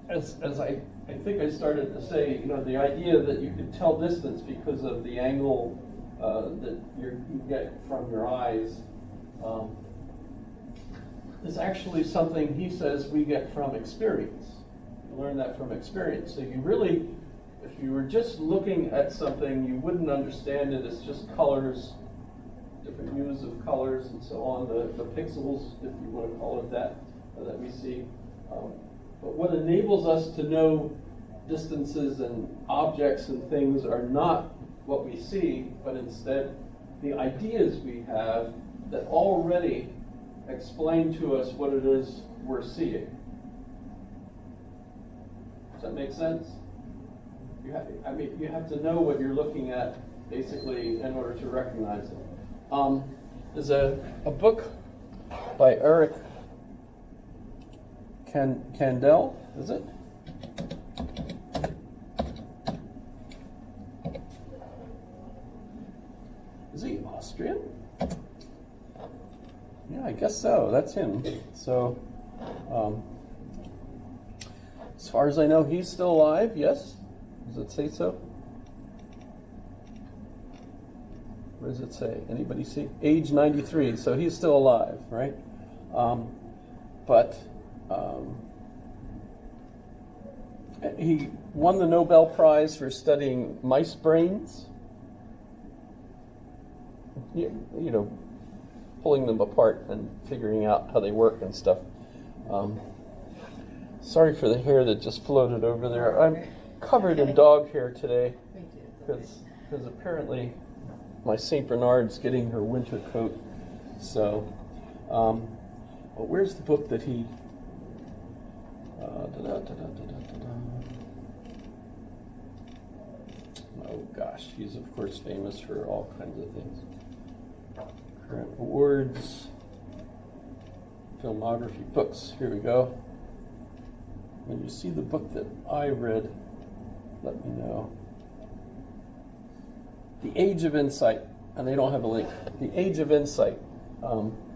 As I think I started to say, the idea that you could tell distance because of the angle that you get from your eyes is actually something he says we get from experience. You learn that from experience. So you really, if you were just looking at something, you wouldn't understand it as just colors, different hues of colors and so on, the pixels, if you want to call it that we see. But what enables us to know distances and objects and things are not what we see, but instead the ideas we have that already explain to us what it is we're seeing. Does that make sense? You have to know what you're looking at basically in order to recognize it. There's a book by Eric Kandel, is it? Is he Austrian? Yeah, I guess so. That's him. So, as far as I know, he's still alive. Yes? Does it say so? Where does it say? Anybody see? Age 93. So he's still alive, right? But he won the Nobel Prize for studying mice brains. Pulling them apart and figuring out how they work and stuff. Sorry for the hair that just floated over there. I'm covered in dog hair today because apparently my St. Bernard's getting her winter coat. So, where's the book that he... Oh gosh, he's of course famous for all kinds of things. Current awards, filmography, books. Here we go. When you see the book that I read, let me know. The Age of Insight, and they don't have a link. The Age of Insight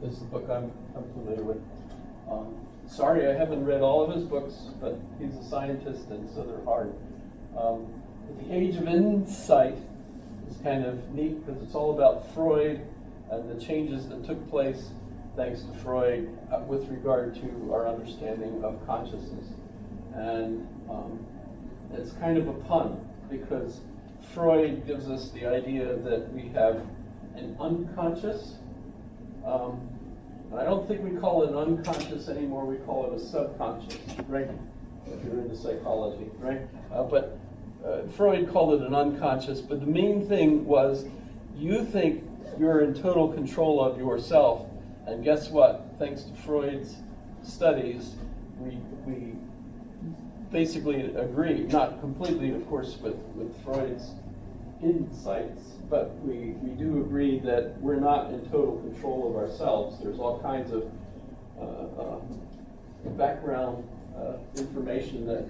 is the book I'm familiar with. Sorry, I haven't read all of his books, but he's a scientist, and so they're hard. The Age of Insight is kind of neat because it's all about Freud and the changes that took place thanks to Freud with regard to our understanding of consciousness. And it's kind of a pun because Freud gives us the idea that we have an unconscious, and I don't think we call it an unconscious anymore, we call it a subconscious, right? If you're into psychology, right? But Freud called it an unconscious, but the main thing was you think you're in total control of yourself, and guess what? Thanks to Freud's studies, we basically agree, not completely, of course, with Freud's insights, but we do agree that we're not in total control of ourselves. There's all kinds of background information that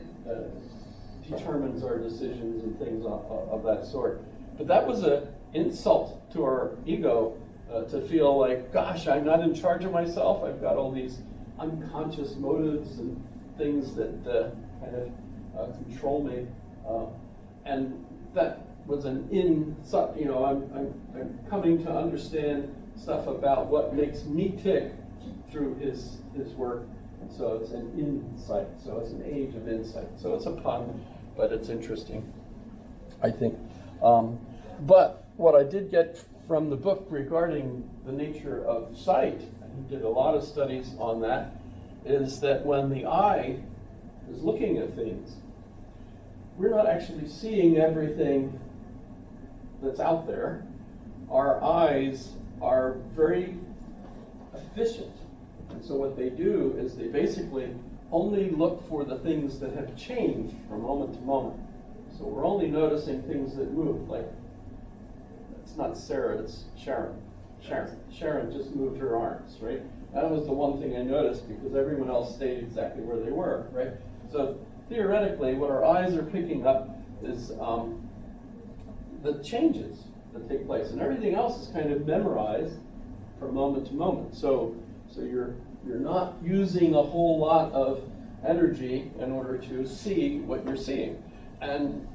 determines our decisions and things of that sort. But that was an insult to our ego to feel like, gosh, I'm not in charge of myself. I've got all these unconscious motives and things that kind of control me. And that was an I'm coming to understand stuff about what makes me tick through his work. And so it's an insight. So it's an age of insight. So it's a pun, but it's interesting, I think. But what I did get from the book regarding the nature of sight, and he did a lot of studies on that, is that when the eye is looking at things, we're not actually seeing everything that's out there. Our eyes are very efficient. And so what they do is they basically only look for the things that have changed from moment to moment. So we're only noticing things that move, like, it's not Sarah, it's Sharon. Sharon just moved her arms, right? That was the one thing I noticed because everyone else stayed exactly where they were, right? So theoretically, what our eyes are picking up is the changes that take place, and everything else is kind of memorized from moment to moment. So you're not using a whole lot of energy in order to see what you're seeing. And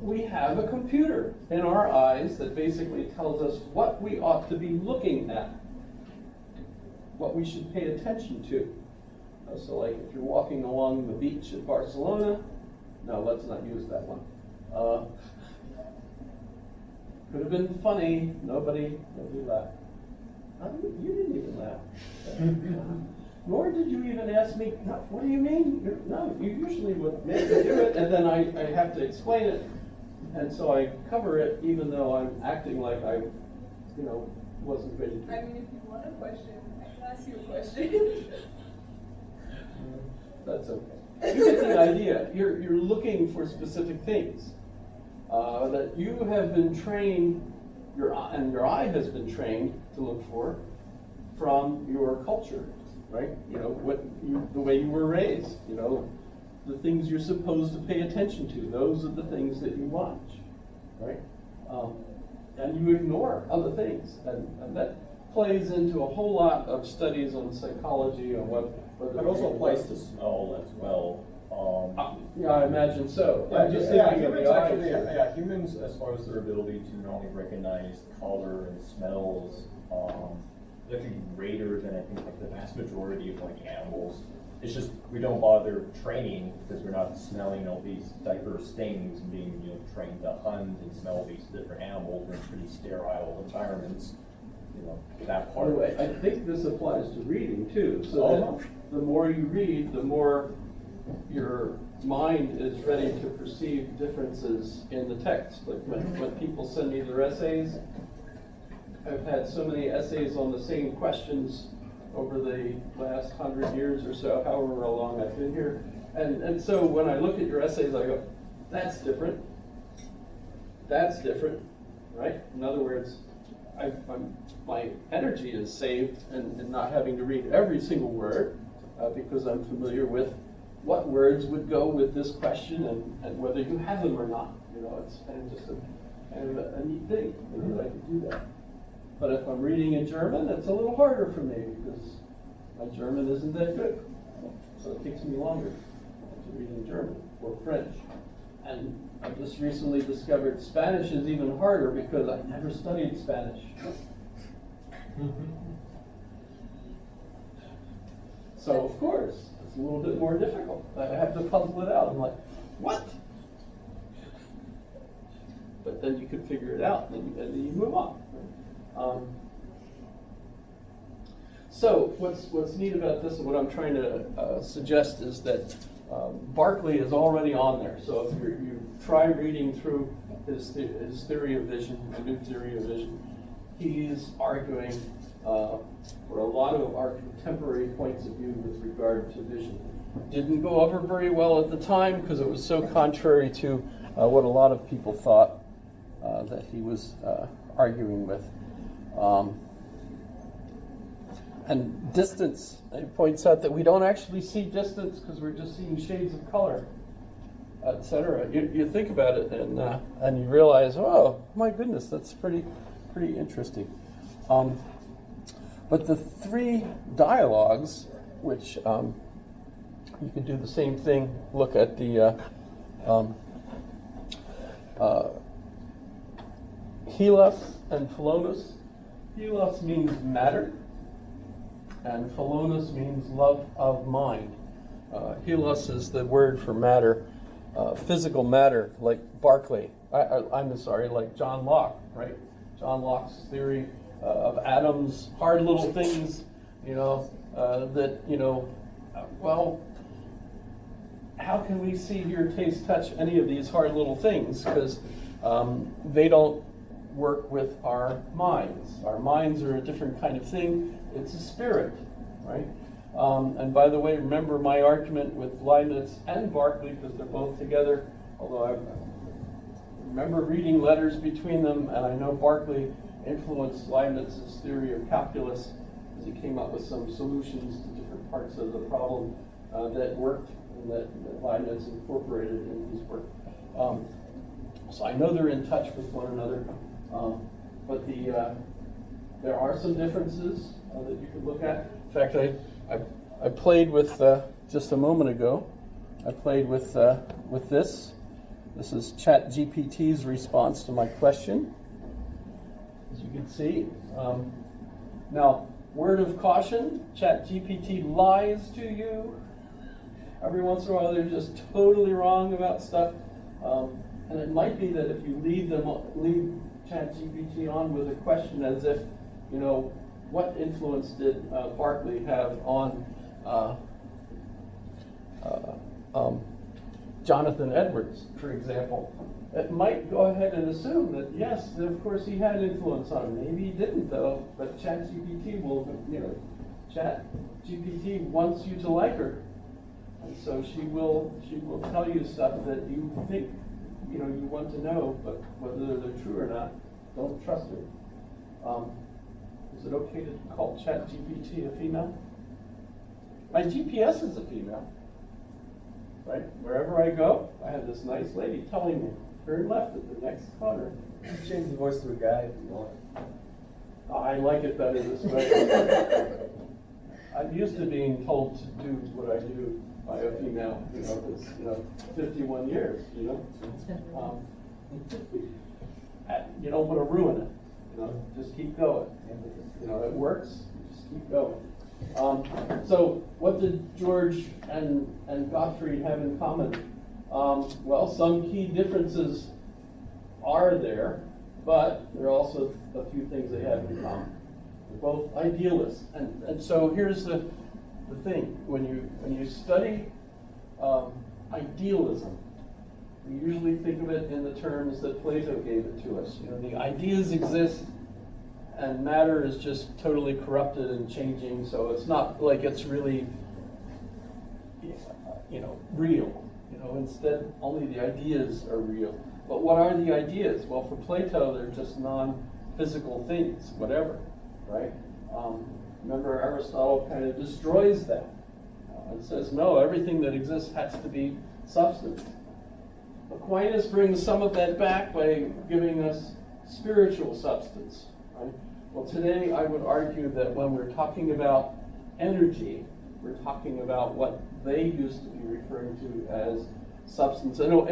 we have a computer in our eyes that basically tells us what we ought to be looking at, what we should pay attention to. So like if you're walking along the beach at Barcelona, no, let's not use that one. Could have been funny, nobody laughed. You didn't even laugh. Nor did you even ask me, no, what do you mean? No, you usually would make me do it, and then I have to explain it. And so I cover it even though I'm acting like I, wasn't ready to. I mean, if you want a question, I can ask you a question. That's okay. You get the idea. You're looking for specific things that you have been trained, your eye has been trained to look for from your culture, right? The way you were raised. The things you're supposed to pay attention to. Those are the things that you watch, right? And you ignore other things, and that plays into a whole lot of studies on psychology and what. It also applies to smell as well. Yeah, I imagine so. Yeah, I'm just yeah, thinking of humans the actually, eyes. yeah, humans, as far as their ability to not only recognize color and smells, they're actually greater than I think like the vast majority of like animals. It's just we don't bother training because we're not smelling all these diverse things and being trained to hunt and smell these different animals in pretty sterile environments. That part. Anyway, I think this applies to reading too. So that the more you read, the more your mind is ready to perceive differences in the text. Like when people send me their essays, I've had so many essays on the same questions over the last 100 years or so, however long I've been here. And so when I look at your essays, I go, that's different. That's different, right? In other words, my energy is saved in not having to read every single word because I'm familiar with what words would go with this question and whether you have them or not. It's kind of just a neat thing that I can do that. But if I'm reading in German, it's a little harder for me because my German isn't that good. So it takes me longer to read in German or French. And I just recently discovered Spanish is even harder because I never studied Spanish. So of course, it's a little bit more difficult. I have to puzzle it out. I'm like, what? But then you can figure it out and then you move on. So what's neat about this and what I'm trying to suggest is that Berkeley is already on there. So if you try reading through his theory of vision, the new theory of vision, he's arguing for a lot of our contemporary points of view with regard to vision. Didn't go over very well at the time because it was so contrary to what a lot of people thought that he was arguing with. And distance, it points out that we don't actually see distance because we're just seeing shades of color, etc. You think about it and you realize, oh my goodness, that's pretty interesting. But the three dialogues, which you could do the same thing. Look at the Helos and Philonos. Helos means matter, and Philonos means love of mind. Helos is the word for matter, physical matter, like Berkeley. I'm sorry, like John Locke, right? John Locke's theory of atoms, hard little things, well, how can we see, hear, taste, touch any of these hard little things? Because they don't work with our minds. Our minds are a different kind of thing. It's a spirit, right? And by the way, remember my argument with Leibniz and Berkeley, because they're both together, although I remember reading letters between them, and I know Berkeley influenced Leibniz's theory of calculus as he came up with some solutions to different parts of the problem that worked and that Leibniz incorporated in his work. So I know they're in touch with one another, but there are some differences that you could look at. In fact, I played with just a moment ago. I played with this. This is ChatGPT's response to my question, as you can see. Now, word of caution, ChatGPT lies to you. Every once in a while they're just totally wrong about stuff. And it might be that if you lead ChatGPT on with a question as if, you know, what influence did Berkeley have on Jonathan Edwards, for example? It might go ahead and assume that, yes, of course he had influence on him. Maybe he didn't, though, but ChatGPT will, you know, ChatGPT wants you to like her. And so she will tell you stuff that you think, you know, you want to know, but whether they're true or not, don't trust her. Is it okay to call ChatGPT a female? My GPS is a female, right? Wherever I go, I have this nice lady telling me, turn left at the next corner. Change the voice to a guy if you want. I like it better this way. I'm used to being told to do what I do by a female, you know, it's, you know, 51 years, you know. You don't want to ruin it, you know, just keep going. You know, it works, just keep going. So what did George and Gottfried have in common? Well, some key differences are there, but there are also a few things they have in common. They're both idealists. And so here's the thing. When you study idealism, we usually think of it in the terms that Plato gave it to us. You know, the ideas exist, and matter is just totally corrupted and changing, so it's not like it's really, you know, real. You know, instead, only the ideas are real. But what are the ideas? Well, for Plato, they're just non-physical things, whatever, right? Remember, Aristotle kind of destroys that and says, no, everything that exists has to be substance. Aquinas brings some of that back by giving us spiritual substance, right? Well, today I would argue that when we're talking about energy, we're talking about what they used to be referring to as substance, or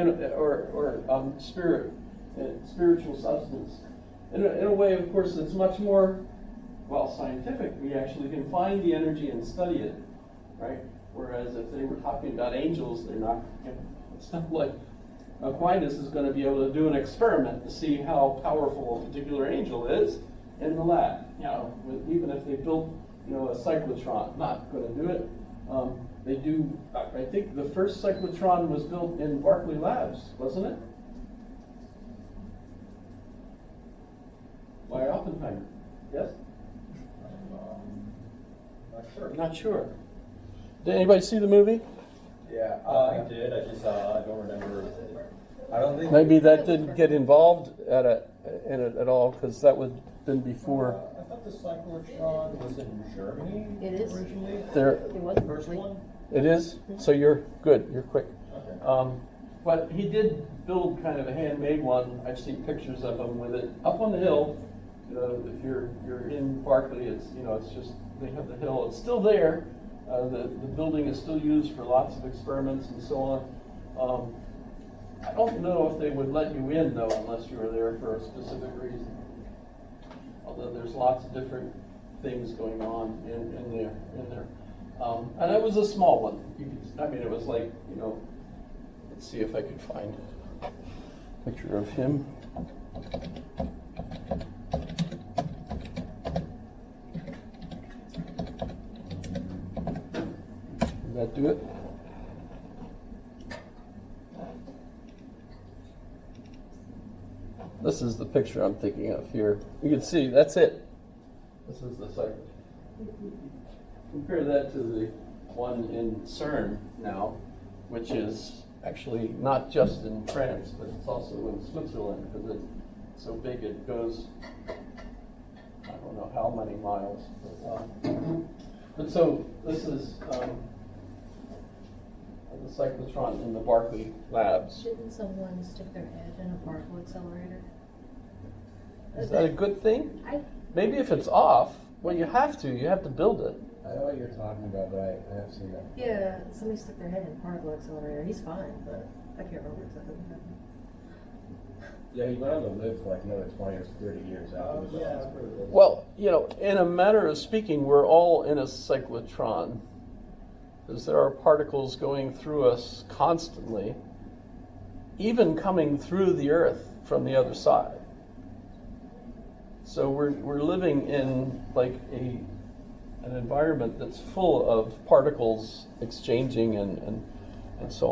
spiritual substance. In a way, of course, it's much more, well, scientific. We actually can find the energy and study it, right? Whereas if they were talking about angels, they're not, it's not like Aquinas is going to be able to do an experiment to see how powerful a particular angel is in the lab. You know, even if they built, you know, a cyclotron, not going to do it. They do, I think the first cyclotron was built in Berkeley Labs, wasn't it? By Oppenheimer, yes? Not sure. Not sure. Did anybody see the movie? Yeah, I did. I just I don't remember. I don't think Maybe that didn't get involved in it at all, because that would have been before. I thought the cyclotron was in Germany. It is. Originally. There, It was First Berkeley. one. it is. So you're good. You're quick. Okay. But he did build kind of a handmade one. I've seen pictures of him with it up on the hill. You know, if you're in Berkeley, it's, you know, it's just, they have the hill. It's still there. The building is still used for lots of experiments and so on. I don't know if they would let you in, though, unless you were there for a specific reason. Although there's lots of different things going on in there. And it was a small one. I mean, it was like, you know, let's see if I could find a picture of him. Did that do it? This is the picture I'm thinking of here. You can see, that's it. This is the site. Compare that to the one in CERN now, which is actually not just in France, but it's also in Switzerland, because it's so big it goes, I don't know how many miles. But so this is the cyclotron in the Berkeley Labs. Didn't someone stick their head in a particle accelerator? Is that a good thing? I Maybe if it's off, well, you have to build it. I know what you're talking about, but I have seen that. Yeah, somebody stuck their head in a particle accelerator. He's fine, but I can't remember exactly what happened. Yeah, he went on to live for like another 20 or 30 years after the Well, you know, in a manner of speaking, we're all in a cyclotron. Because there are particles going through us constantly, even coming through the Earth from the other side. So we're living in like an environment that's full of particles exchanging and so on.